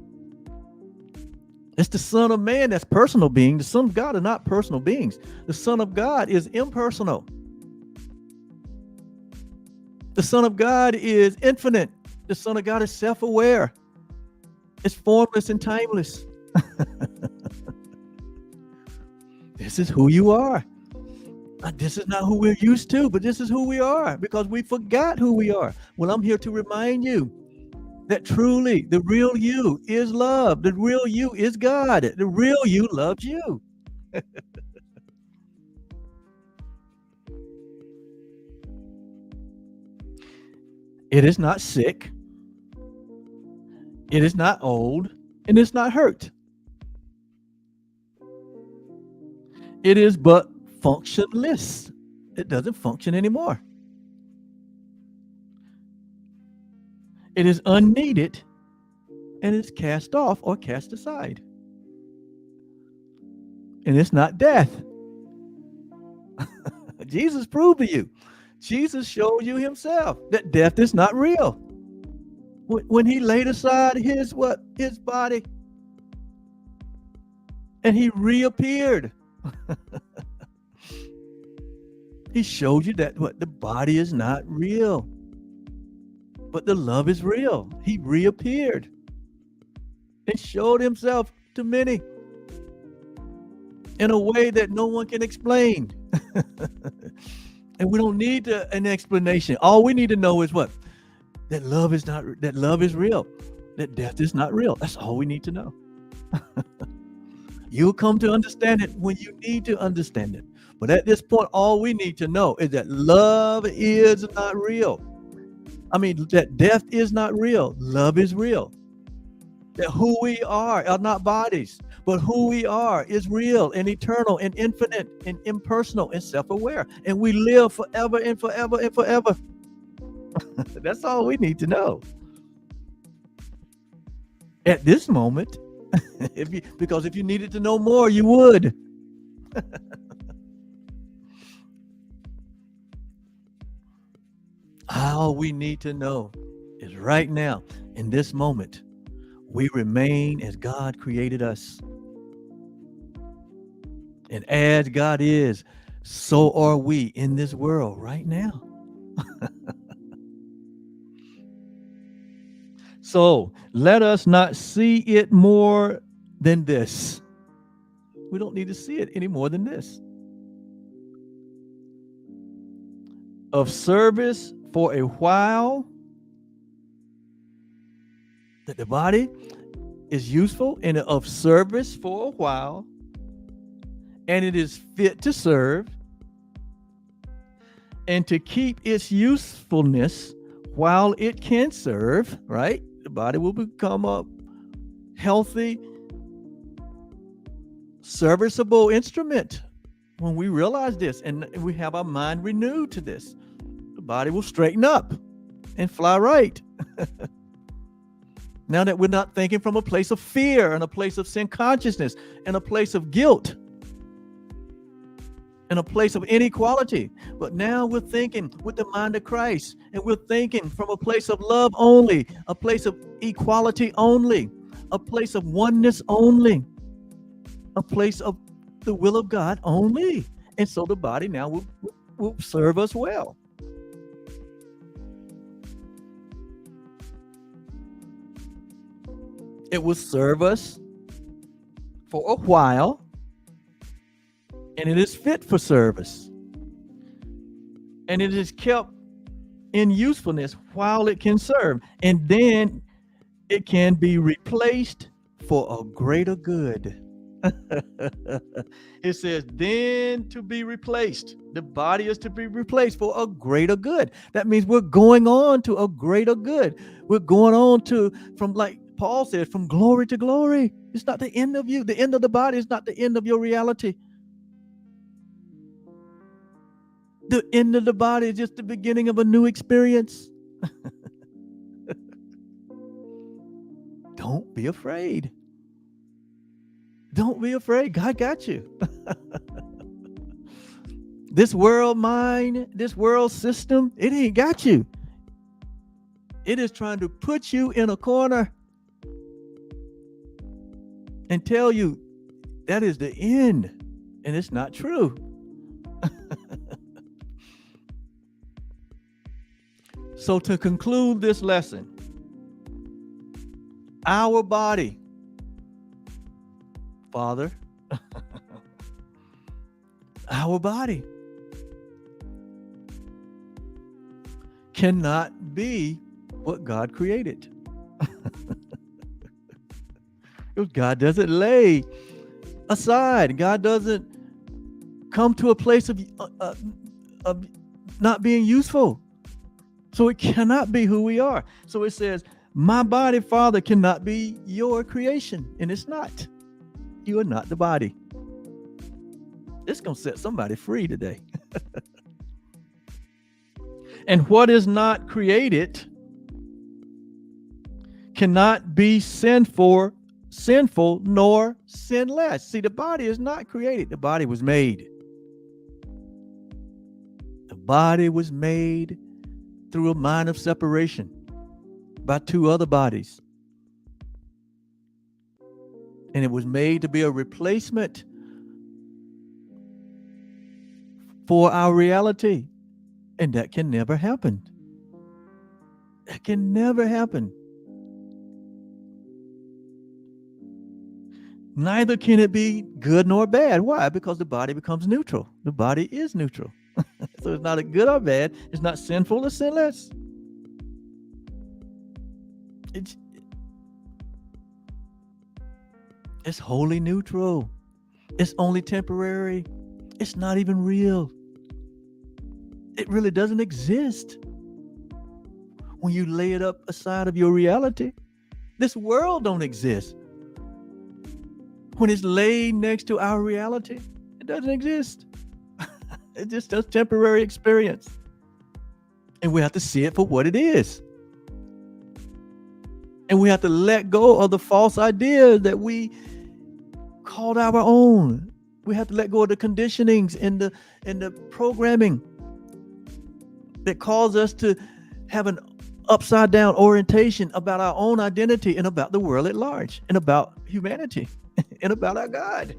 It's the Son of Man that's personal being. The Son of God are not personal beings. The Son of God is impersonal. The Son of God is infinite. The Son of God is self-aware. It's formless and timeless. This is who you are. This is not who we're used to, but this is who we are because we forgot who we are. Well, I'm here to remind you that truly the real you is love. The real you is God. The real you loves you. It is not sick. It is not old, and it's not hurt. It is but functionless. it doesn't function anymore. It is unneeded and it's cast off or cast aside. And it's not death. Jesus proved to you. Jesus showed you himself that death is not real. When he laid aside his body and he reappeared. He showed you that the body is not real, but the love is real. He reappeared and showed himself to many in a way that no one can explain. And we don't need an explanation. All we need to know is what? That love is real. That death is not real. That's all we need to know. You'll come to understand it when you need to understand it. But at this point, all we need to know is that love is not real. I mean, that death is not real. Love is real. That who we are not bodies, but who we are is real and eternal and infinite and impersonal and self-aware. And we live forever and forever and forever. That's all we need to know. At this moment, because if you needed to know more, you would. All we need to know is right now, in this moment, we remain as God created us. And as God is, so are we in this world right now. So let us not see it more than this. We don't need to see it any more than this. Of service for a while, that the body is useful and of service for a while, and it is fit to serve, and to keep its usefulness while it can serve, right? The body will become a healthy, serviceable instrument when we realize this and we have our mind renewed to this. The body will straighten up and fly right. Now that we're not thinking from a place of fear and a place of sin consciousness and a place of guilt and a place of inequality, but now we're thinking with the mind of Christ, and we're thinking from a place of love only, a place of equality only, a place of oneness only, a place of the will of God only. And so the body now will serve us well. It will serve us for a while, and it is fit for service. And it is kept in usefulness while it can serve. And then it can be replaced for a greater good. It says, then to be replaced. The body is to be replaced for a greater good. That means we're going on to a greater good. We're going on from, like Paul said, from glory to glory. It's not the end of you. The end of the body is not the end of your reality. The end of the body is just the beginning of a new experience. Don't be afraid. Don't be afraid. God got you. This world mind, this world system, it ain't got you. It is trying to put you in a corner and tell you that is the end. And it's not true. So to conclude this lesson, our body, Father, our body cannot be what God created. God doesn't lay aside. God doesn't come to a place of not being useful. So it cannot be who we are. So it says, my body, Father, cannot be your creation. And it's not. You are not the body. It's going to set somebody free today. And what is not created cannot be sinful nor sinless. See, the body is not created. The body was made. The body was made through a mind of separation by two other bodies. And it was made to be a replacement for our reality. And that can never happen. That can never happen. Neither can it be good nor bad. Why? Because the body becomes neutral. The body is neutral. So it's not a good or bad. It's not sinful or sinless. It's wholly neutral. It's only temporary. It's not even real. It really doesn't exist. When you lay it up aside of your reality, this world don't exist. When it's laid next to our reality, it doesn't exist. It's just a temporary experience. And we have to see it for what it is. And we have to let go of the false ideas that we called our own. We have to let go of the conditionings and the programming that cause us to have an upside down orientation about our own identity and about the world at large and about humanity and about our God.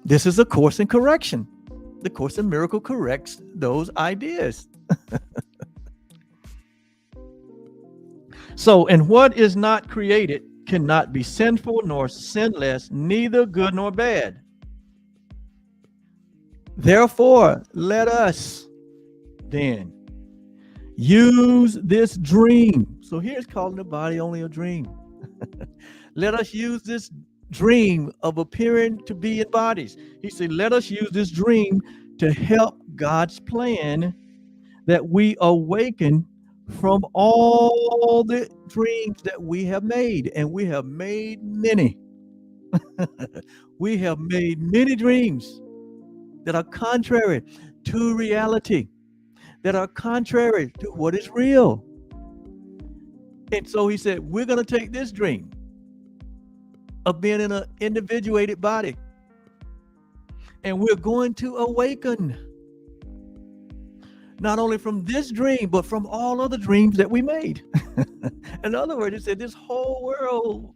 This is a course in correction. The Course in Miracle corrects those ideas. So, and what is not created cannot be sinful nor sinless, neither good nor bad. Therefore, let us then use this dream. So here's calling the body only a dream. Let us use this dream of appearing to be in bodies. He said, let us use this dream to help God's plan that we awaken from all the dreams that we have made. And we have made many. We have made many dreams that are contrary to reality, that are contrary to what is real. And so he said, we're going to take this dream of being in an individuated body, and we're going to awaken not only from this dream, but from all other dreams that we made. In other words, he said this whole world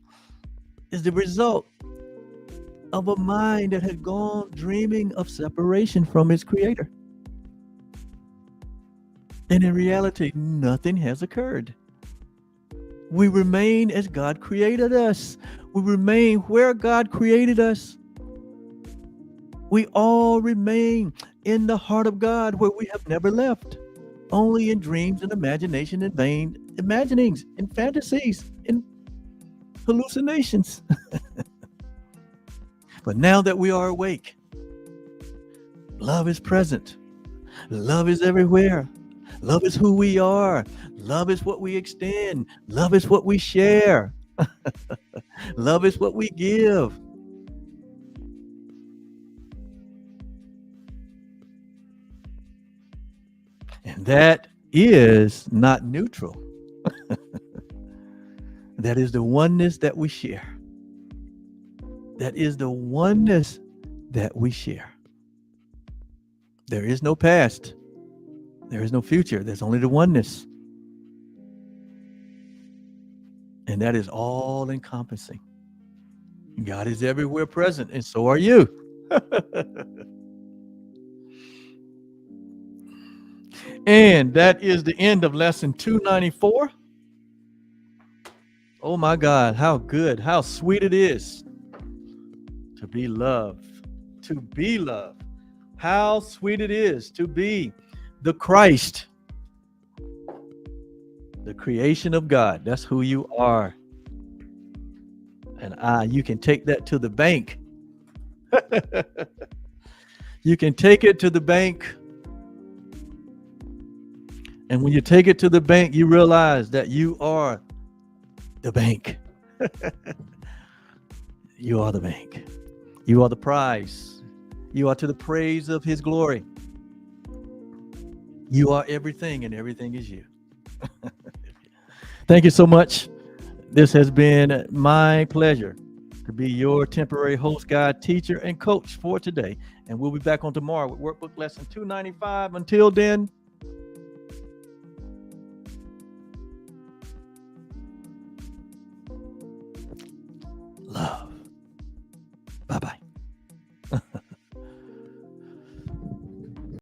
is the result of a mind that had gone dreaming of separation from its creator. And in reality, nothing has occurred. We remain as God created us. We remain where God created us. We all remain in the heart of God, where we have never left, only in dreams and imagination and vain imaginings and fantasies and hallucinations. But now that we are awake, love is present. Love is everywhere. Love is who we are. Love is what we extend. Love is what we share. Love is what we give. And that is not neutral. That is the oneness that we share. That is the oneness that we share. There is no past. There is no future. There's only the oneness. And that is all encompassing. God is everywhere present, and so are you. And that is the end of lesson 294. Oh my God, how good, how sweet it is to be loved, to be loved. How sweet it is to be the Christ, the creation of God. That's who you are. And you can take that to the bank. You can take it to the bank. And when you take it to the bank, you realize that you are the bank. You are the bank. You are the prize. You are to the praise of his glory. You are everything, and everything is you. Thank you so much. This has been my pleasure to be your temporary host, guide, teacher, and coach for today. And we'll be back on tomorrow with Workbook Lesson 295. Until then, love.